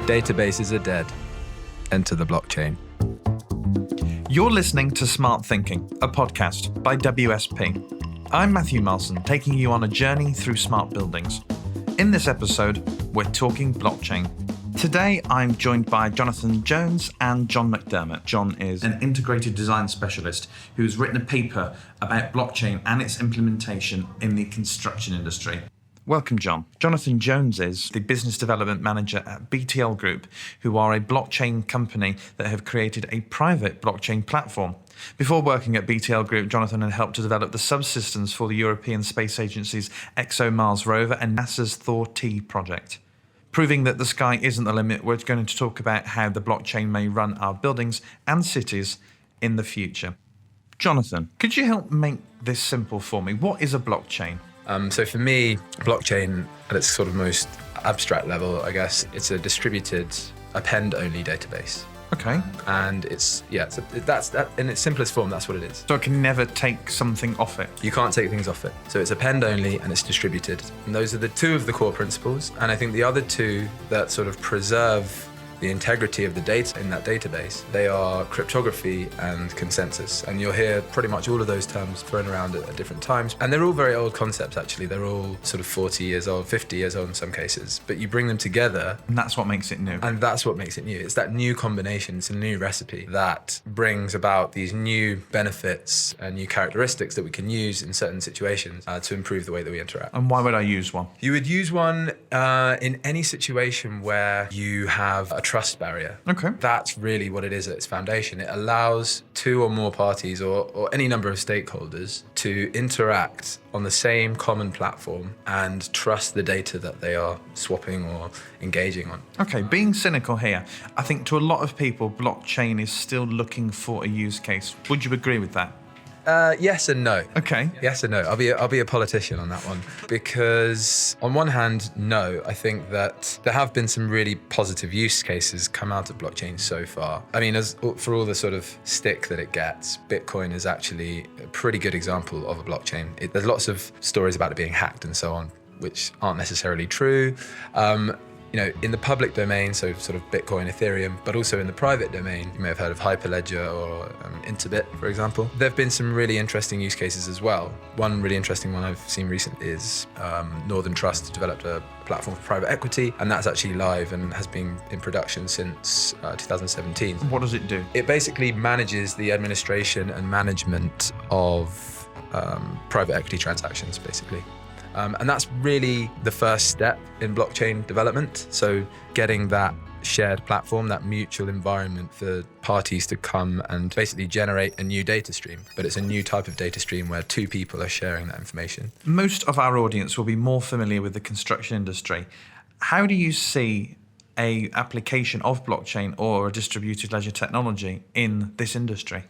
Databases are dead. Enter the blockchain. You're listening to Smart Thinking, a podcast by WSP. I'm Matthew Marson, taking you on a journey through smart buildings. In this episode, we're talking blockchain. Today, I'm joined by Jonathan Jones and John McDermott. John is an integrated design specialist who's written a paper about blockchain and its implementation in the construction industry. Welcome, John. Jonathan Jones is the business development manager at BTL Group, who are a blockchain company that have created a private blockchain platform. Before working at BTL Group, Jonathan had helped to develop the subsystems for the European Space Agency's ExoMars rover and NASA's Thor-T project. Proving that the sky isn't the limit, we're going to talk about how the blockchain may run our buildings and cities in the future. Jonathan, could you help make this simple for me? What is a blockchain? So for me, blockchain at its sort of most abstract level, I guess, it's a distributed append-only database. Okay. And that's in its simplest form, that's what it is. So I can never take something off it? You can't take things off it. So it's append-only and it's distributed. And those are the two of the core principles. And I think the other two that sort of preserve the integrity of the data in that database, they are cryptography and consensus. And you'll hear pretty much all of those terms thrown around at different times. And they're all very old concepts, actually. They're all sort of 40 years old, 50 years old in some cases. But you bring them together. And that's what makes it new. And that's what makes it new. It's that new combination, it's a new recipe that brings about these new benefits and new characteristics that we can use in certain situations to improve the way that we interact. And why would I use one? You would use one in any situation where you have a trust barrier. Okay. That's really what it is at its foundation. It allows two or more parties or any number of stakeholders to interact on the same common platform and trust the data that they are swapping or engaging on. Okay, being cynical here, I think to a lot of people, blockchain is still looking for a use case. Would you agree with that? Yes and no. Okay. Yes and no. I'll be a politician on that one, because on one hand, no, I think that there have been some really positive use cases come out of blockchain so far. I mean, for all the sort of stick that it gets, Bitcoin is actually a pretty good example of a blockchain. There's lots of stories about it being hacked and so on, which aren't necessarily true. In the public domain, so sort of Bitcoin, Ethereum, but also in the private domain, you may have heard of Hyperledger or Interbit, for example. There have been some really interesting use cases as well. One really interesting one I've seen recently is Northern Trust developed a platform for private equity, and that's actually live and has been in production since 2017. What does it do? It basically manages the administration and management of private equity transactions, basically. And that's really the first step in blockchain development. So getting that shared platform, that mutual environment for parties to come and basically generate a new data stream. But it's a new type of data stream where two people are sharing that information. Most of our audience will be more familiar with the construction industry. How do you see an application of blockchain or a distributed ledger technology in this industry?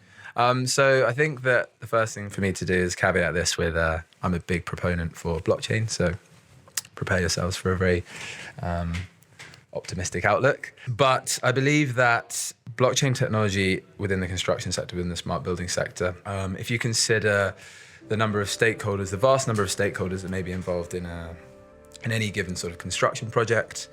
So I think that the first thing for me to do is caveat this with I'm a big proponent for blockchain, so prepare yourselves for a very optimistic outlook. But I believe that blockchain technology within the construction sector, within the smart building sector, if you consider the number of stakeholders, the vast number of stakeholders that may be involved in any given sort of construction project,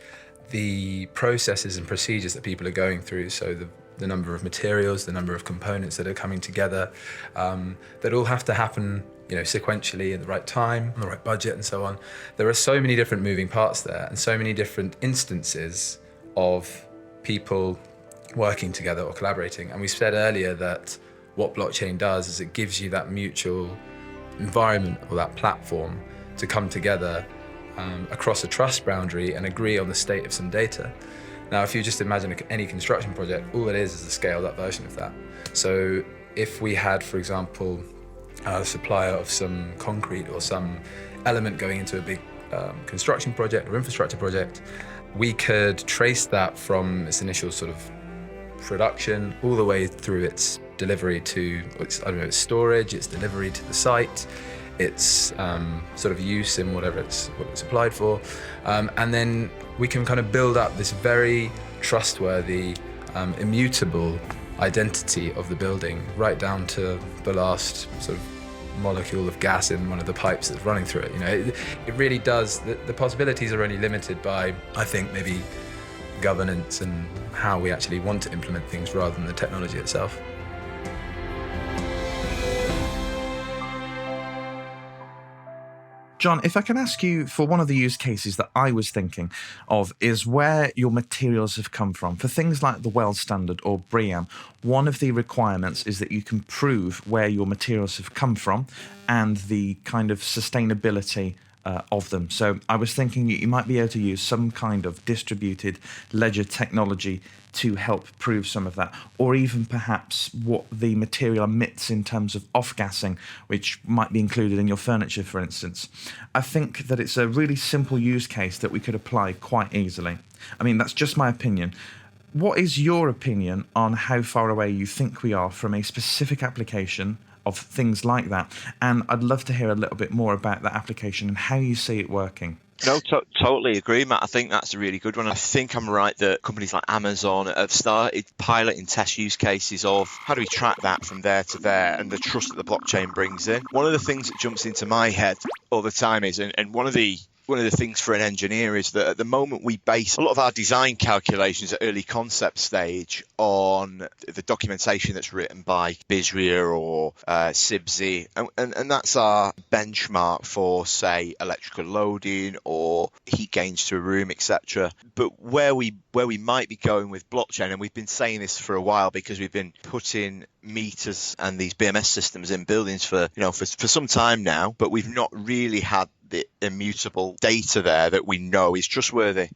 the processes and procedures that people are going through, so the number of materials, the number of components that are coming together, that all have to happen, sequentially at the right time, on the right budget and so on. There are so many different moving parts there and so many different instances of people working together or collaborating. And we said earlier that what blockchain does is it gives you that mutual environment or that platform to come together across a trust boundary and agree on the state of some data. Now, if you just imagine any construction project, all it is a scaled-up version of that. So if we had, for example, a supplier of some concrete or some element going into a big construction project or infrastructure project, we could trace that from its initial sort of production all the way through its delivery to its storage, its delivery to the site, its sort of use in what it's applied for, and then we can kind of build up this very trustworthy, immutable identity of the building, right down to the last sort of molecule of gas in one of the pipes that's running through it. It really does. The possibilities are only limited by, I think, maybe governance and how we actually want to implement things rather than the technology itself. John, if I can ask you for one of the use cases that I was thinking of is where your materials have come from. For things like the WELL standard or BREEAM, one of the requirements is that you can prove where your materials have come from and the kind of sustainability of them. So I was thinking you might be able to use some kind of distributed ledger technology to help prove some of that, or even perhaps what the material emits in terms of off-gassing, which might be included in your furniture, for instance. I think that it's a really simple use case that we could apply quite easily. I mean, that's just my opinion. What is your opinion on how far away you think we are from a specific application of things like that? And I'd love to hear a little bit more about that application and how you see it working. No, totally agree, Matt. I think that's a really good one. I think I'm right that companies like Amazon have started piloting test use cases of how do we track that from there to there and the trust that the blockchain brings in. One of the things that jumps into my head all the time is, and one of the things for an engineer is that at the moment we base a lot of our design calculations at early concept stage on the documentation that's written by BISRIA or SIBSI, and that's our benchmark for, say, electrical loading or heat gains to a room, etc. But where we might be going with blockchain, and we've been saying this for a while because we've been putting meters and these BMS systems in buildings for some time now, but we've not really had the immutable data there that we know is trustworthy.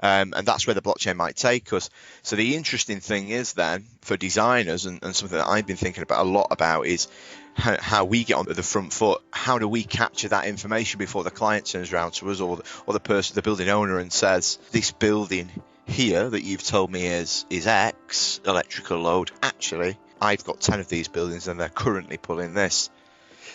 And that's where the blockchain might take us. So the interesting thing is then for designers, and something that I've been thinking about a lot about is how we get on the front foot. How do we capture that information before the client turns around to us or the building owner and says, this building here that you've told me is X electrical load. Actually, I've got 10 of these buildings and they're currently pulling this.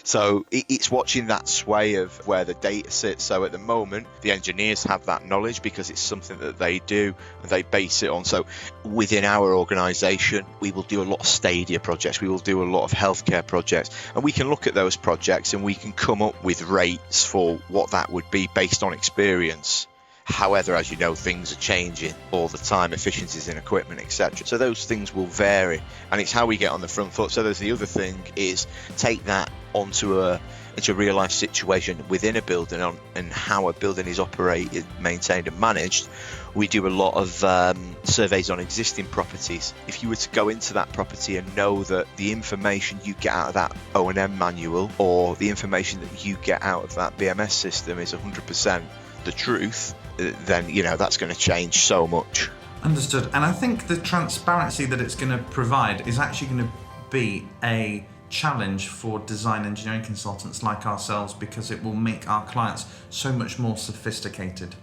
So it's watching that sway of where the data sits. So at the moment, the engineers have that knowledge because it's something that they do and they base it on. So within our organisation, we will do a lot of stadia projects. We will do a lot of healthcare projects. And we can look at those projects and we can come up with rates for what that would be based on experience. However, as you know, things are changing all the time, efficiencies in equipment, etc. So those things will vary, and it's how we get on the front foot. So there's the other thing is take that into a real life situation within a building and how a building is operated, maintained and managed. We do a lot of surveys on existing properties. If you were to go into that property and know that the information you get out of that O&M manual or the information that you get out of that BMS system is 100% the truth, then that's going to change so much. Understood. And I think the transparency that it's going to provide is actually going to be a challenge for design engineering consultants like ourselves, because it will make our clients so much more sophisticated.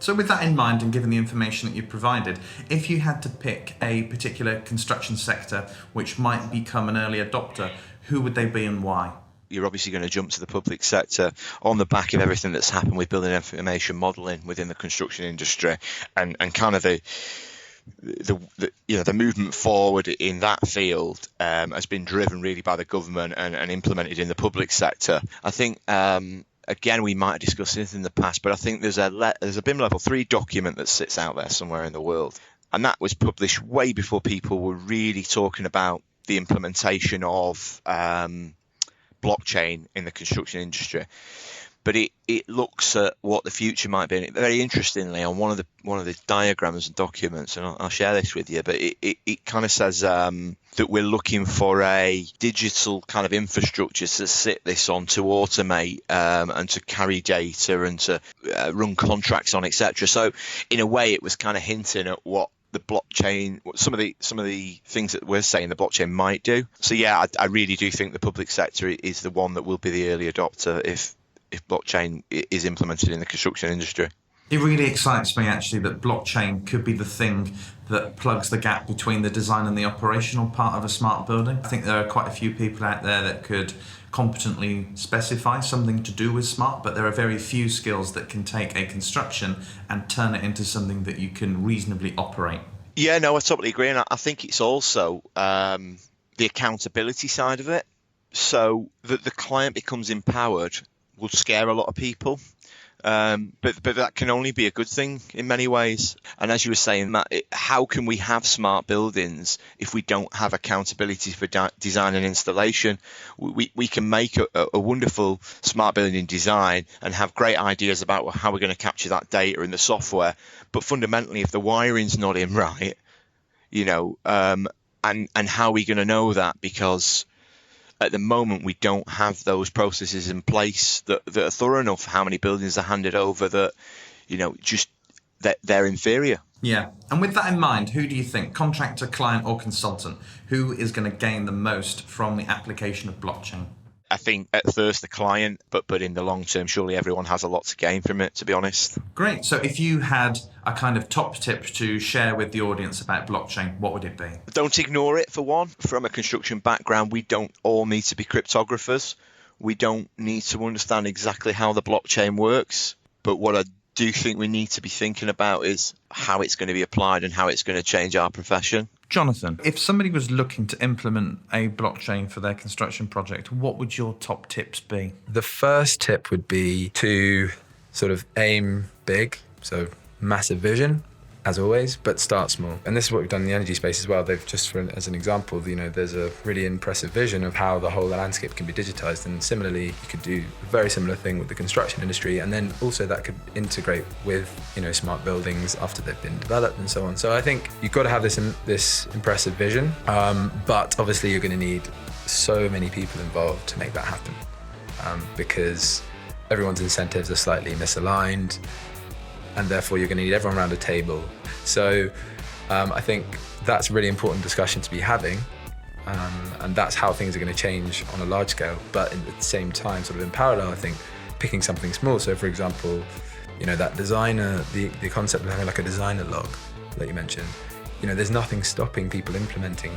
So with that in mind, and given the information that you've provided, if you had to pick a particular construction sector which might become an early adopter, who would they be and why? You're obviously going to jump to the public sector on the back of everything that's happened with building information modelling within the construction industry, and kind of the movement forward in that field has been driven really by the government and implemented in the public sector. I think again, we might have discussed this in the past, but I think there's a BIM level 3 document that sits out there somewhere in the world, and that was published way before people were really talking about the implementation of blockchain in the construction industry. But it looks at what the future might be. And very interestingly, on one of the diagrams and documents, and I'll share this with you, but it kind of says that we're looking for a digital kind of infrastructure to sit this on, to automate and to carry data and to run contracts on, etc. So in a way, it was kind of hinting at what the blockchain, some of the things that we're saying the blockchain might do. So yeah, I really do think the public sector is the one that will be the early adopter if blockchain is implemented in the construction industry. It really excites me actually that blockchain could be the thing that plugs the gap between the design and the operational part of a smart building. I think there are quite a few people out there that could competently specify something to do with smart, but there are very few skills that can take a construction and turn it into something that you can reasonably operate. Yeah, no, I totally agree. And I think it's also the accountability side of it. So that the client becomes empowered will scare a lot of people. But that can only be a good thing in many ways. And as you were saying, Matt, how can we have smart buildings if we don't have accountability for design and installation? We can make a wonderful smart building design and have great ideas about how we're going to capture that data in the software. But fundamentally, if the wiring's not in right, and how are we going to know that? Because at the moment, we don't have those processes in place that are thorough enough for how many buildings are handed over that, they're inferior. Yeah. And with that in mind, who do you think, contractor, client or consultant, who is going to gain the most from the application of blockchain? I think at first the client, but in the long term, surely everyone has a lot to gain from it, to be honest. Great. So if you had a kind of top tip to share with the audience about blockchain, what would it be? Don't ignore it, for one. From a construction background, we don't all need to be cryptographers. We don't need to understand exactly how the blockchain works. But what I do think we need to be thinking about is how it's going to be applied and how it's going to change our profession. Jonathan, if somebody was looking to implement a blockchain for their construction project, what would your top tips be? The first tip would be to sort of aim big, so massive vision, as always, but start small. And this is what we've done in the energy space as well. They've just, as an example, there's a really impressive vision of how the whole landscape can be digitized. And similarly, you could do a very similar thing with the construction industry. And then also that could integrate with, smart buildings after they've been developed and so on. So I think you've got to have this impressive vision. But obviously you're going to need so many people involved to make that happen, because everyone's incentives are slightly misaligned. And therefore you're going to need everyone around a table. So I think that's a really important discussion to be having. And that's how things are going to change on a large scale. But at the same time, sort of in parallel, I think picking something small. So for example, that designer, the concept of having like a designer log that you mentioned, there's nothing stopping people implementing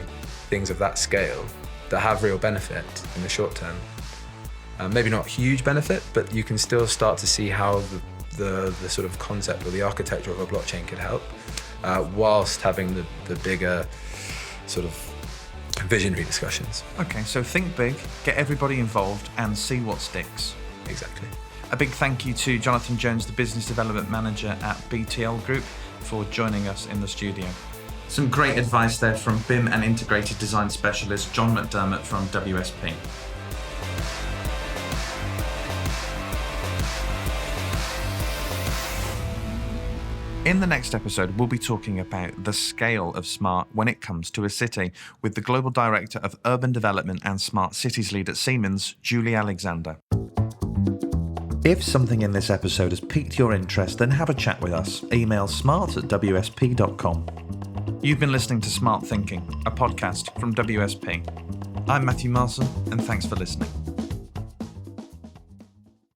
things of that scale that have real benefit in the short term. Maybe not huge benefit, but you can still start to see how the sort of concept or the architecture of a blockchain could help, whilst having the bigger sort of visionary discussions. Okay, so think big, get everybody involved and see what sticks. Exactly. A big thank you to Jonathan Jones, the Business Development Manager at BTL Group, for joining us in the studio. Some great advice there from BIM and Integrated Design Specialist John McDermott from WSP. In the next episode, we'll be talking about the scale of smart when it comes to a city with the Global Director of Urban Development and Smart Cities Lead at Siemens, Julie Alexander. If something in this episode has piqued your interest, then have a chat with us. Email smart@wsp.com. You've been listening to Smart Thinking, a podcast from WSP. I'm Matthew Marson, and thanks for listening.